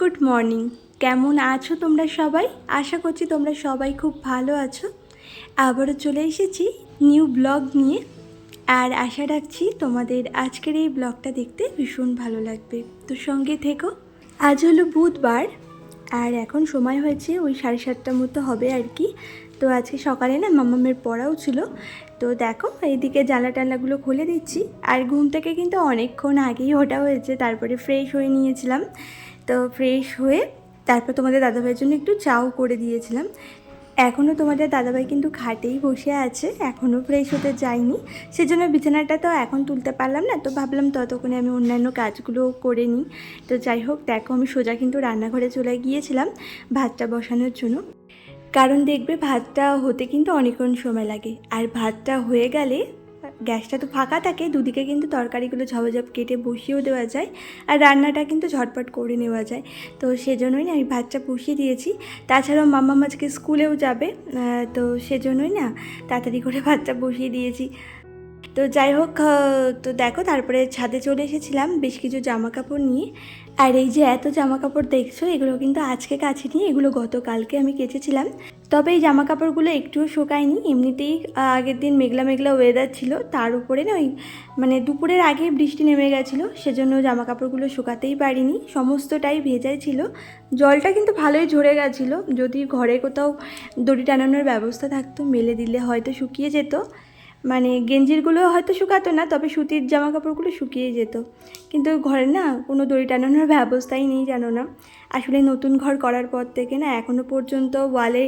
Good morning. কেমন আছো তোমরা সবাই? আশা করছি তোমরা সবাই খুব ভালো আছো। আবারও চলে এসেছি নিউ ব্লগ নিয়ে, আর আশা রাখছি তোমাদের আজকের এই ব্লগটা দেখতে ভীষণ ভালো লাগবে। তো সঙ্গে থেকো। আজ হলো বুধবার, আর এখন সময় হয়েছে ওই 7:30টার মতো হবে আর কি। তো আজকে সকালে না মামামের পড়াও ছিল, তো দেখো এইদিকে জানলা টানলাগুলো খুলে দিচ্ছি। আর ঘুম থেকে কিন্তু অনেকক্ষণ আগেই ওঠা হয়েছে, তারপরে ফ্রেশ হয়ে নিয়েছিলাম। তো ফ্রেশ হয়ে তারপর তোমাদের দাদাভাইয়ের জন্য একটু চাও করে দিয়েছিলাম। এখনও তোমাদের দাদাভাই কিন্তু খাটেই বসে আছে, এখনও ফ্রেশ হতে যায়নি। সেজন্য বিছানাটা তো এখন তুলতে পারলাম না, তো ভাবলাম ততক্ষণে আমি অন্যান্য কাজগুলো করে নিই। তো যাই হোক, দেখো আমি সোজা কিন্তু রান্নাঘরে চলে গিয়েছিলাম ভাতটা বসানোর জন্য। কারণ দেখবে ভাতটা হতে কিন্তু অনেকক্ষণ সময় লাগে, আর ভাতটা হয়ে গেলে গ্যাসটা তো ফাঁকা থাকে, দুদিকে কিন্তু তরকারিগুলো ঝপাঝপ কেটে বসিয়েও দেওয়া যায়, আর রান্নাটা কিন্তু ঝটপট করে নেওয়া যায়। তো সেজন্যই না আমি ভাতটা বসিয়ে দিয়েছি। তাছাড়াও মাম্মা আজকে স্কুলেও যাবে, তো সেজন্যই না তাড়াতাড়ি করে ভাতটা বসিয়ে দিয়েছি। তো যাই হোক, তো দেখো তারপরে ছাদে চলে এসেছিলাম বেশ কিছু জামা কাপড় নিয়ে। আর এই যে এত জামা কাপড় দেখছো, এগুলো কিন্তু আজকে কাচিনি, এগুলো গতকালকে আমি কেচেছিলাম। তবে এই জামা কাপড়গুলো একটুও শোকায়নি, এমনিতেই আগের দিন মেঘলা মেঘলা ওয়েদার ছিল, তার উপরে না ওই মানে দুপুরের আগে বৃষ্টি নেমে গেছিলো, সেজন্য জামা কাপড়গুলো শুকাতেই পারিনি, সমস্তটাই ভেজাই ছিল। জলটা কিন্তু ভালোই ঝরে গেছিলো, যদি ঘরে কোথাও দড়ি টানানোর ব্যবস্থা থাকতো মেলে দিলে হয়তো শুকিয়ে যেত। মানে গেঞ্জিরগুলো হয়তো শুকাতো না, তবে সুতির জামা কাপড়গুলো শুকিয়ে যেত। কিন্তু ঘরে না কোনো দড়ি টানানোর ব্যবস্থাই নেই, জানো না। আসলে নতুন ঘর করার পর থেকে না এখনও পর্যন্ত ওয়ালে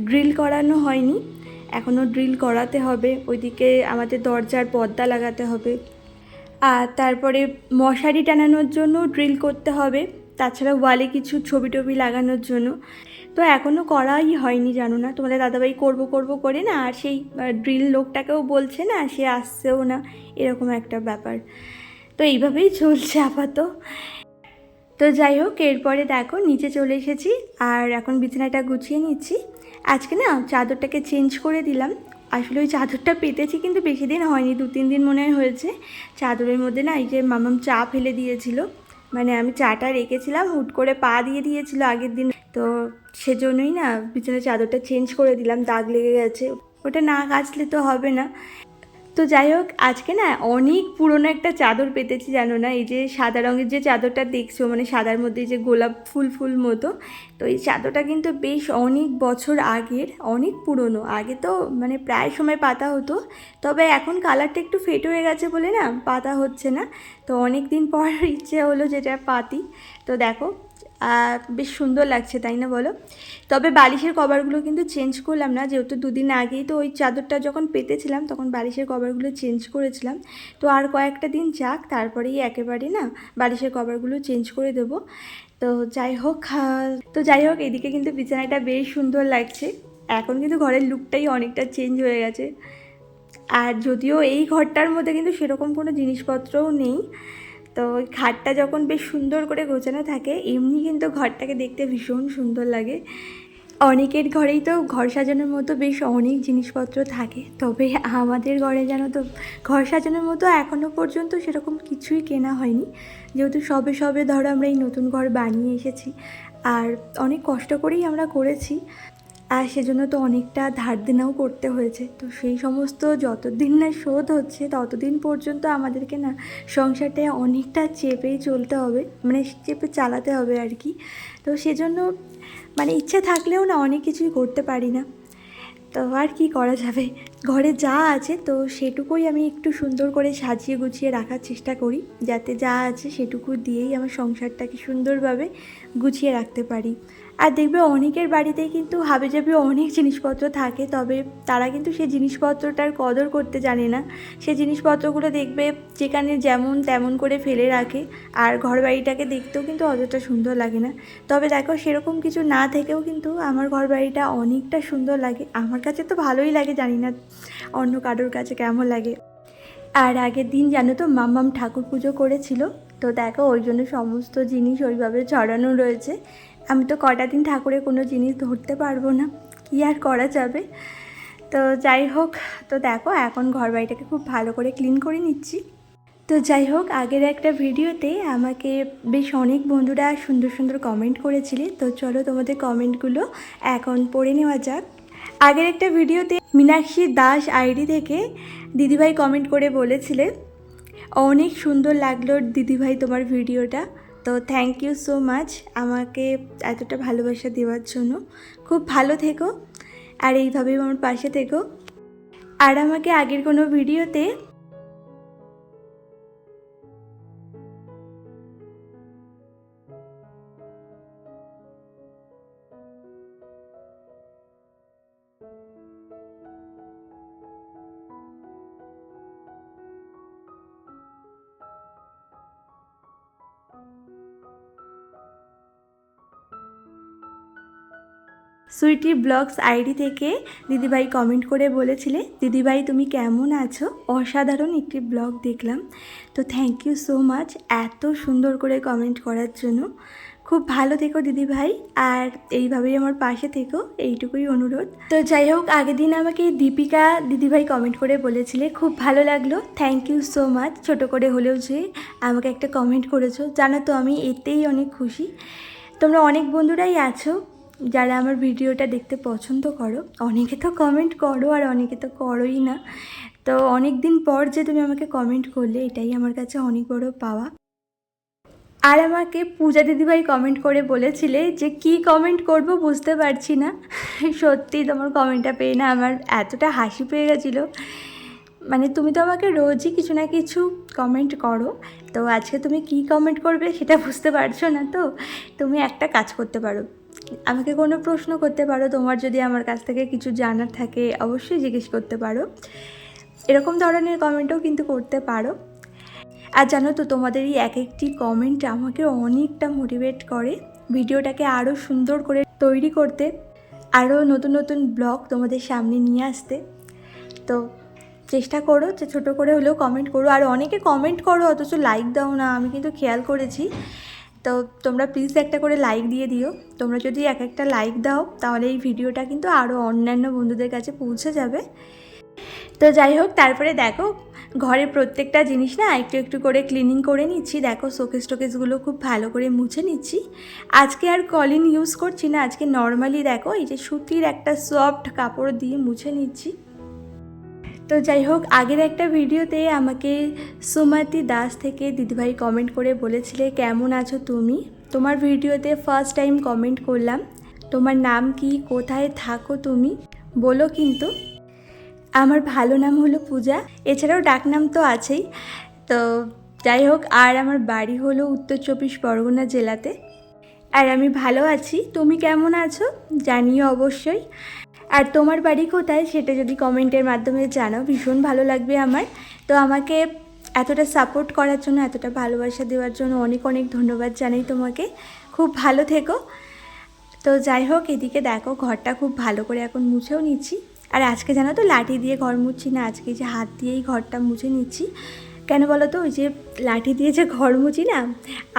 ড্রিল করানো হয়নি, এখনও ড্রিল করাতে হবে। ওইদিকে আমাদের দরজার পর্দা লাগাতে হবে, আর তারপরে মশারি টানানোর জন্য ড্রিল করতে হবে, তাছাড়া ওয়ালে কিছু ছবি টবি লাগানোর জন্য। তো এখনও করাই হয়নি, জানো না। তোমাদের দাদাভাই করব করব করে না, আর সেই ড্রিল লোকটাকেও বলছে না, সে আসছেও না, এরকম একটা ব্যাপার। তো এইভাবেই চলছে আপাতত। তো যাই হোক, এরপরে দেখো নিচে চলে এসেছি, আর এখন বিছানাটা গুছিয়ে নিচ্ছি। আজকে না চাদরটাকে চেঞ্জ করে দিলাম। আসলে ওই চাদরটা পেতেছি কিন্তু বেশি দিন হয়নি, 2-3 দিন মনে হয়েছে। চাদরের মধ্যে না এই যে মামাম চা ফেলে দিয়েছিল, মানে আমি চাটা রেখেছিলাম, হুট করে পা দিয়ে দিয়েছিল আগের দিন, তো সেজন্যই না বিছানার চাদরটা চেঞ্জ করে দিলাম, দাগ লেগে গেছে, ওটা না কাচলে তো হবে না। তো যাই হোক, আজকে না অনেক পুরনো একটা চাদর পেতেছি, জানো না। এই যে সাদা রঙের যে চাদরটা দেখছো, মানে সাদার মধ্যে যে গোলাপ ফুল ফুল মতো, তো এই চাদরটা কিন্তু বেশ অনেক বছর আগের, অনেক পুরনো। আগে তো মানে প্রায় সময় পাতা হতো, তবে এখন কালারটা একটু ফেড হয়ে গেছে বলে না পাতা হচ্ছে না। তো অনেক দিন পর ইচ্ছে হলো যেটা পাতি। তো দেখো বেশ সুন্দর লাগছে, তাই না বলো? তবে বালিশের কভারগুলো কিন্তু চেঞ্জ করলাম না, যেহেতু 2 দিন আগেই তো ওই চাদরটা যখন পেতেছিলাম তখন বালিশের কভারগুলো চেঞ্জ করেছিলাম। তো আর কয়েকটা দিন যাক, তারপরেই একেবারে না বালিশের কভারগুলো চেঞ্জ করে দেবো। তো যাই হোক, এদিকে কিন্তু বিছানাটা বেশ সুন্দর লাগছে। এখন কিন্তু ঘরের লুকটাই অনেকটা চেঞ্জ হয়ে গেছে। আর যদিও এই ঘরটার মধ্যে কিন্তু সেরকম কোনো জিনিসপত্রও নেই, তো ওই খাটটা যখন বেশ সুন্দর করে গোছানো থাকে, এমনি কিন্তু ঘরটাকে দেখতে ভীষণ সুন্দর লাগে। অনেকের ঘরেই তো ঘর সাজানোর মতো বেশ অনেক জিনিসপত্র থাকে, তবে আমাদের ঘরে জানো তো ঘর সাজানোর মতো এখনও পর্যন্ত সেরকম কিছুই কেনা হয়নি, যেহেতু সবে সবে ধরো আমরা এই নতুন ঘর বানিয়ে এসেছি, আর অনেক কষ্ট করেই আমরা করেছি, আর সেজন্য তো অনেকটা ধার দেনাও করতে হয়েছে। তো সেই সমস্ত যতদিন না শোধ হচ্ছে ততদিন পর্যন্ত আমাদেরকে না সংসারটা অনেকটা চেপেই চলতে হবে, মানে চেপে চালাতে হবে আর কি। তো সেজন্য মানে ইচ্ছা থাকলেও না অনেক কিছুই করতে পারি না। তো আর কি করা যাবে, ঘরে যা আছে তো সেটুকুই আমি একটু সুন্দর করে সাজিয়ে গুছিয়ে রাখার চেষ্টা করি, যাতে যা আছে সেটুকু দিয়েই আমার সংসারটাকে সুন্দরভাবে গুছিয়ে রাখতে পারি। আর দেখবে অনেকের বাড়িতেই কিন্তু হাবিজাবি অনেক জিনিসপত্র থাকে, তবে তারা কিন্তু সেই জিনিসপত্রটার কদর করতে জানে না। সেই জিনিসপত্রগুলো দেখবে যেখানে যেমন তেমন করে ফেলে রাখে, আর ঘর বাড়িটাকে দেখতেও কিন্তু অতটা সুন্দর লাগে না। তবে দেখো সেরকম কিছু না থেকেও কিন্তু আমার ঘর বাড়িটা অনেকটা সুন্দর লাগে, আমার কাছে তো ভালোই লাগে, জানি না অন্য কারোর কাছে কেমন লাগে। আর আগের দিন জানো তো মাম্মাম ঠাকুর পুজো করেছিল, তো দেখো ওই জন্য সমস্ত জিনিস ওইভাবে ছড়ানো রয়েছে। আমি তো কটা দিন ঠাকুরের কোনো জিনিস ধরতে পারবো না, কী আর করা যাবে। তো যাই হোক, তো দেখো এখন ঘর বাড়িটাকে খুব ভালো করে ক্লিন করে নিচ্ছি। তো যাই হোক, আগের একটা ভিডিওতে আমাকে বেশ অনেক বন্ধুরা সুন্দর সুন্দর কমেন্ট করেছিলে। তো চলো তোমাদের কমেন্টগুলো এখন পড়ে নেওয়া যাক। আগের একটা ভিডিওতে মীনাক্ষী দাস আইডি থেকে দিদিভাই কমেন্ট করে বলেছিলে অনেক সুন্দর লাগলো দিদিভাই তোমার ভিডিওটা। তো থ্যাংক ইউ সো মাচ আমাকে এতটা ভালোবাসা দেওয়ার জন্য। খুব ভালো থেকো আর এইভাবেই আমার পাশে থেকো। আর আমাকে আগের কোনো ভিডিওতে সুইটি ব্লগস আইডি থেকে দিদিভাই কমেন্ট করে বলেছিলে দিদিভাই তুমি কেমন আছো, অসাধারণ একটি ব্লগ দেখলাম। তো থ্যাংক ইউ সো মাচ এত সুন্দর করে কমেন্ট করার জন্য। খুব ভালো থেকো দিদিভাই আর এইভাবেই আমার পাশে থেকো, এইটুকুই অনুরোধ। তো যাই হোক, আগের দিন আমাকে দীপিকা দিদিভাই কমেন্ট করে বলেছিলে খুব ভালো লাগলো, থ্যাংক ইউ সো মাচ। ছোটো করে হলেও যে আমাকে একটা কমেন্ট করেছো, জানো তো আমি এতেই অনেক খুশি। তোমরা অনেক বন্ধুরাই আছো যারা আমার ভিডিওটা দেখতে পছন্দ করো, অনেকে তো কমেন্ট করো আর অনেকে তো করোই না। তো অনেক দিন পর যে তুমি আমাকে কমেন্ট করলে, এটাই আমার কাছে অনেক বড় পাওয়া। আর আমাকে পূজা দিদিভাই কমেন্ট করে বলেছিলে যে কি কমেন্ট করব বুঝতে পারছি না। সত্যি তোমার কমেন্টটা পেয়ে না আমার এতটা হাসি পেয়ে গেছিলো। মানে তুমি তো আমাকে রোজই কিছু না কিছু কমেন্ট করো, তো আজকে তুমি কি কমেন্ট করবে সেটা বুঝতে পারছো না। তো তুমি একটা কাজ করতে পারো, আমাকে কোনো প্রশ্ন করতে পারো, তোমার যদি আমার কাছ থেকে কিছু জানার থাকে অবশ্যই জিজ্ঞেস করতে পারো। এরকম ধরনের কমেন্টও কিন্তু করতে পারো। আর জানো তো তোমাদের এই এক একটি কমেন্ট আমাকে অনেকটা মোটিভেট করে ভিডিওটাকে আরও সুন্দর করে তৈরি করতে, আরও নতুন নতুন ব্লগ তোমাদের সামনে নিয়ে আসতে। তো চেষ্টা করো যে ছোটো করে হলেও কমেন্ট করো। আর অনেকে কমেন্ট করো অথচ লাইক দাও না, আমি কিন্তু খেয়াল করেছি। তো তোমরা প্লিজ একটা করে লাইক দিয়ে দিও। তোমরা যদি এক একটা লাইক দাও তাহলে এই ভিডিওটা কিন্তু আরও অন্যান্য বন্ধুদের কাছে পৌঁছে যাবে। তো যাই হোক, তারপরে দেখো ঘরের প্রত্যেকটা জিনিস না একটু একটু করে ক্লিনিং করে নিচ্ছি। দেখো শোকেস টোকেসগুলো খুব ভালো করে মুছে নিচ্ছি। আজকে আর কলিন ইউজ করছি না, আজকে নর্মালি দেখো এই যে সুতির একটা সফট কাপড় দিয়ে মুছে নিচ্ছি। তো যাই হোক, আগের একটা ভিডিওতে আমাকে সুমতি দাস থেকে দিদিভাই কমেন্ট করে বলেছিলে কেমন আছো তুমি। তোমার ভিডিওতে ফার্স্ট টাইম কমেন্ট করলাম। তোমার নাম কি, কোথায় থাকো তুমি বলো কিন্তু। আমার ভালো নাম হলো পূজা, এছাড়াও ডাকনাম তো আছেই। তো যাই হোক, আর আমার বাড়ি হলো উত্তর 24 পরগনা জেলাতে। আর আমি ভালো আছি, তুমি কেমন আছো জানিও অবশ্যই। আর তোমার বাড়ি কোথায় সেটা যদি কমেন্টের মাধ্যমে জানাও, ভীষণ ভালো লাগবে আমার। তো আমাকে এতটা সাপোর্ট করার জন্য, এতটা ভালোবাসা দেওয়ার জন্য অনেক অনেক ধন্যবাদ জানাই তোমাকে। খুব ভালো থেকো। তো যাই হোক, এদিকে দেখো ঘরটা খুব ভালো করে এখন মুছেও নিচ্ছি। আর আজকে জানো তো লাঠি দিয়ে ঘর মুছছি না, আজকে যে হাত দিয়েই ঘরটা মুছে নিচ্ছি। কেন বলো তো, ওই যে লাঠি দিয়ে যে ঘর মুছি না,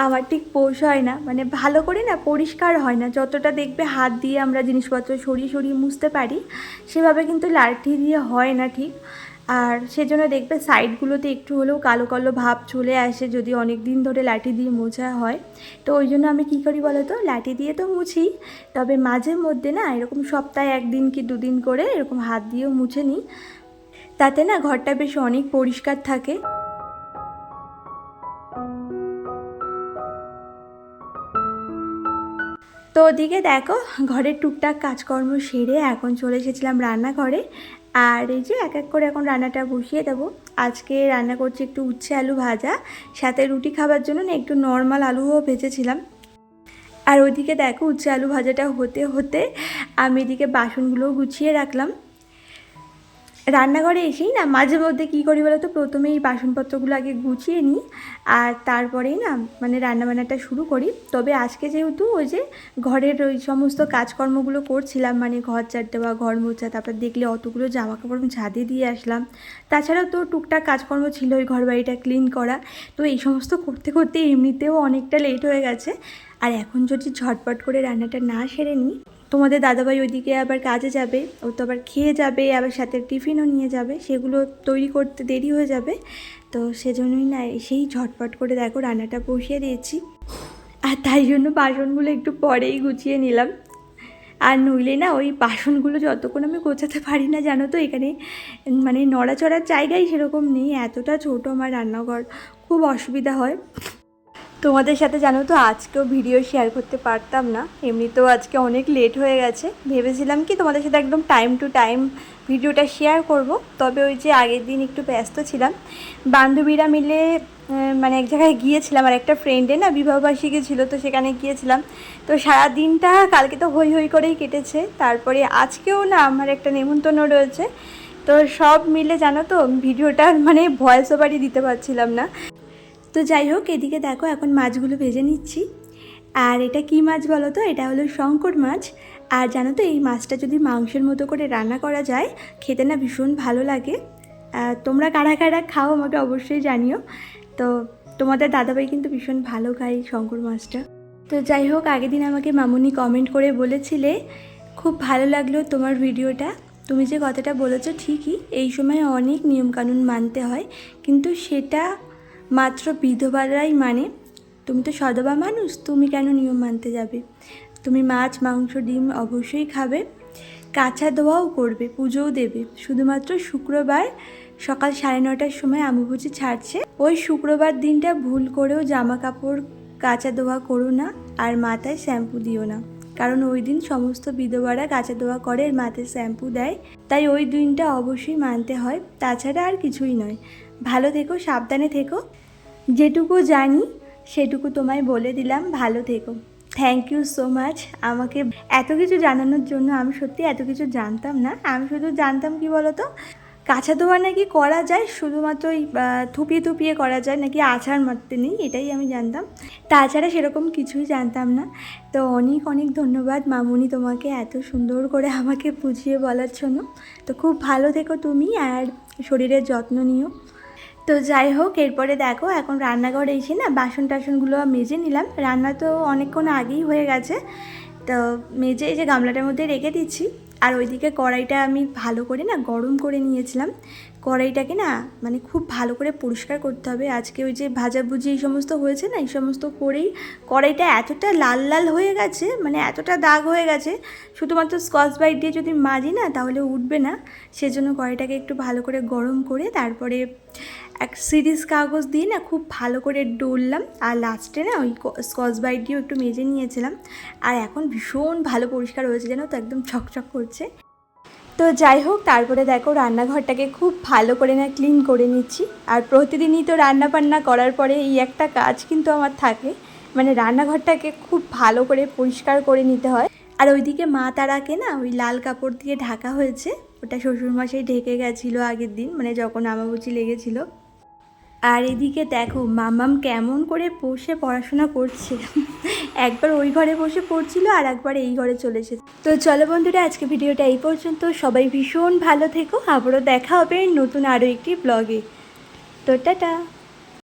আমার ঠিক পোষ হয় না, মানে ভালো করে না পরিষ্কার হয় না। যতটা দেখবে হাত দিয়ে আমরা জিনিসপত্র সরিয়ে সরিয়ে মুছতে পারি, সেভাবে কিন্তু লাঠি দিয়ে হয় না ঠিক। আর সেজন্য দেখবে সাইডগুলোতে একটু হলেও কালো কালো ভাব চলে আসে যদি অনেক দিন ধরে লাঠি দিয়ে মোছা হয়। তো ওই জন্য আমি কী করি বলো তো, লাঠি দিয়ে তো মুছি, তবে মাঝে মধ্যে না এরকম সপ্তাহে 1 দিন কি 2 দিন করে এরকম হাত দিয়েও মুছে নিই। তাতে না ঘরটা বেশ অনেক পরিষ্কার থাকে। তো ওদিকে দেখো ঘরের টুকটাক কাজকর্ম সেরে এখন চলে এসেছিলাম রান্নাঘরে। আর এই যে এক এক করে এখন রান্নাটা বসিয়ে দেবো। আজকে রান্না করছি একটু উচ্ছে আলু ভাজা, সাথে রুটি খাবার জন্য না একটু নর্মাল আলুও ভেজেছিলাম। আর ওইদিকে দেখো উচ্ছে আলু ভাজাটা হতে হতে আমি এদিকে বাসনগুলোও গুছিয়ে রাখলাম। রান্নাঘরে এসেই না মাঝে মধ্যে কী করি বলো তো, প্রথমেই বাসনপত্রগুলো আগে গুছিয়ে নিই আর তারপরেই না মানে রান্নাবান্নাটা শুরু করি। তবে আজকে যেহেতু ওই যে ঘরের ওই সমস্ত কাজকর্মগুলো করছিলাম, মানে ঘর ঝাড় দেওয়া, ঘর মোছা, তারপর দেখলে অতগুলো জামা কাপড় ঝাঁদে দিয়ে আসলাম। তাছাড়াও তো টুকটাক কাজকর্ম ছিল ওই ঘর বাড়িটা ক্লিন করা। তো এই সমস্ত করতে করতে এমনিতেও অনেকটা লেট হয়ে গেছে। আর এখন যদি ঝটপট করে রান্নাটা না সেরে নিই তোমাদের দাদাভাই ওইদিকে আবার কাজে যাবে, ও তো আবার খেয়ে যাবে, আবার সাথে টিফিনও নিয়ে যাবে, সেগুলো তৈরি করতে দেরি হয়ে যাবে। তো সেজন্যই না এসেই ঝটপট করে দেখো রান্নাটা বসিয়ে দিয়েছি। আর তাই জন্য বাসনগুলো একটু পরেই গুছিয়ে নিলাম। আর নইলে না ওই বাসনগুলো যতক্ষণ আমি গোছাতে পারি না, জানো তো এখানে মানে নড়াচড়ার জায়গাই সেরকম নেই, এতটা ছোটো আমার রান্নাঘর, খুব অসুবিধা হয়। তোমাদের সাথে জানো তো আজকেও ভিডিও শেয়ার করতে পারতাম না, এমনিতেও আজকে অনেক লেট হয়ে গেছে। ভেবেছিলাম কি তোমাদের সাথে একদম টাইম টু টাইম ভিডিওটা শেয়ার করব, তবে ওই যে আগের দিন একটু ব্যস্ত ছিলাম, বান্ধবীরা মিলে মানে এক জায়গায় গিয়েছিলাম, আর একটা ফ্রেন্ডে না বিবাহবার্ষিকী ছিল, তো সেখানে গিয়েছিলাম। তো সারা দিনটা কালকে তো হই হই করেই কেটেছে, তারপরে আজকেও না আমার একটা নেমন্তন্ন রয়েছে। তো সব মিলে জানো তো ভিডিওটা মানে ভয়েস ওভারই দিতে পারছিলাম না। তো যাই হোক, এদিকে দেখো এখন মাছগুলো ভেজে নিচ্ছি। আর এটা কি মাছ বলো তো, এটা হলো শঙ্কর মাছ। আর জানো তো এই মাছটা যদি মাংসের মতো করে রান্না করা যায়, খেতে না ভীষণ ভালো লাগে। তোমরা কারা কারা খাও আমাকে অবশ্যই জানিও। তো তোমাদের দাদাভাই কিন্তু ভীষণ ভালো খায় শঙ্কর মাছটা। তো যাই হোক, আগের দিন আমাকে মামুনি কমেন্ট করে বলেছিলে খুব ভালো লাগলো তোমার ভিডিওটা, তুমি যে কথাটা বলেছো ঠিকই, এই সময় অনেক নিয়মকানুন মানতে হয়, কিন্তু সেটা মাত্র বিধবারাই মানে। তুমি তো সধবা মানুষ, তুমি কেন নিয়ম মানতে যাবে? তুমি মাছ মাংস ডিম অবশ্যই খাবে, কাঁচা ধোয়াও করবে, পুজোও দেবে। শুধুমাত্র শুক্রবার সকাল 9:30টার সময় আম্বুবুচি ছাড়ছে, ওই শুক্রবার দিনটা ভুল করেও জামা কাপড় কাঁচা ধোয়া করো না, আর মাথায় শ্যাম্পু দিও না, কারণ ওই দিন সমস্ত বিধবারা কাঁচা ধোয়া করে, মাথায় শ্যাম্পু দেয়, তাই ওই দিনটা অবশ্যই মানতে হয়। তাছাড়া আর কিছুই নয়। ভালো থেকো, সাবধানে থেকো, যেটুকু জানি সেটুকু তোমায় বলে দিলাম, ভালো থেকো। থ্যাংক ইউ সো মাচ আমাকে এত কিছু জানানোর জন্য। আমি সত্যি এত কিছু জানতাম না, আমি শুধু জানতাম কি বলো তো, কাঁচা ধোয়া নাকি করা যায়, শুধুমাত্র ওই থুপিয়ে থুপিয়ে করা যায়, নাকি আছাড় মারতে নেই, এটাই আমি জানতাম। তাছাড়া সেরকম কিছুই জানতাম না। তো অনেক অনেক ধন্যবাদ মামুনি তোমাকে এত সুন্দর করে আমাকে বুঝিয়ে বলার জন্য। তো খুব ভালো থেকো তুমি, আর শরীরের যত্ন নিও। তো যাই হোক, এরপরে দেখো এখন রান্নাঘরে এসে না বাসন টাসনগুলো মেজে নিলাম। রান্না তো অনেকক্ষণ আগেই হয়ে গেছে, তো মেজে এই যে গামলাটার মধ্যে রেখে দিচ্ছি। আর ওইদিকে কড়াইটা আমি ভালো করে না গরম করে নিয়েছিলাম। কড়াইটাকে না মানে খুব ভালো করে পরিষ্কার করতে হবে। আজকে ওই যে ভাজাভুজি এই সমস্ত হয়েছে না, এই সমস্ত করেই কড়াইটা এতটা লাল লাল হয়ে গেছে, মানে এতটা দাগ হয়ে গেছে, শুধুমাত্র স্কচ ব্রাইট দিয়ে যদি মাজি না তাহলে উঠবে না। সেজন্য কড়াইটাকে একটু ভালো করে গরম করে তারপরে এক সিরিজ কাগজ দিয়ে না খুব ভালো করে ডললাম, আর লাস্টে না ওই স্কচ ব্রাইট দিয়েও একটু মেজে নিয়েছিলাম। আর এখন ভীষণ ভালো পরিষ্কার হয়েছে, যেন তো একদম ছকছক করছে। তো যাই হোক, তারপরে দেখো রান্নাঘরটাকে খুব ভালো করে না ক্লিন করে নিচ্ছি। আর প্রতিদিনই তো রান্না বান্না করার পরে এই একটা কাজ কিন্তু আমার থাকে, মানে রান্নাঘরটাকে খুব ভালো করে পরিষ্কার করে নিতে হয়। আর ওইদিকে মা তারাকে না ওই লাল কাপড় দিয়ে ঢাকা হয়েছে, ওটা শ্বশুরমশাই ঢেকে গেছিলো আগের দিন, মানে যখন আমাবুচি লেগেছিলো। আর এদিকে দেখো মাম্মাম কেমন করে বসে পড়াশোনা করছে, একবার ওই ঘরে বসে পড়ছিল আর একবার এই ঘরে চলে এসেছে। তো চলো বন্ধুরা, আজকে ভিডিওটা এই পর্যন্ত। সবাই ভীষণ ভালো থেকো, আবারও দেখা হবে নতুন আরও একটি ব্লগে। তো টাটা।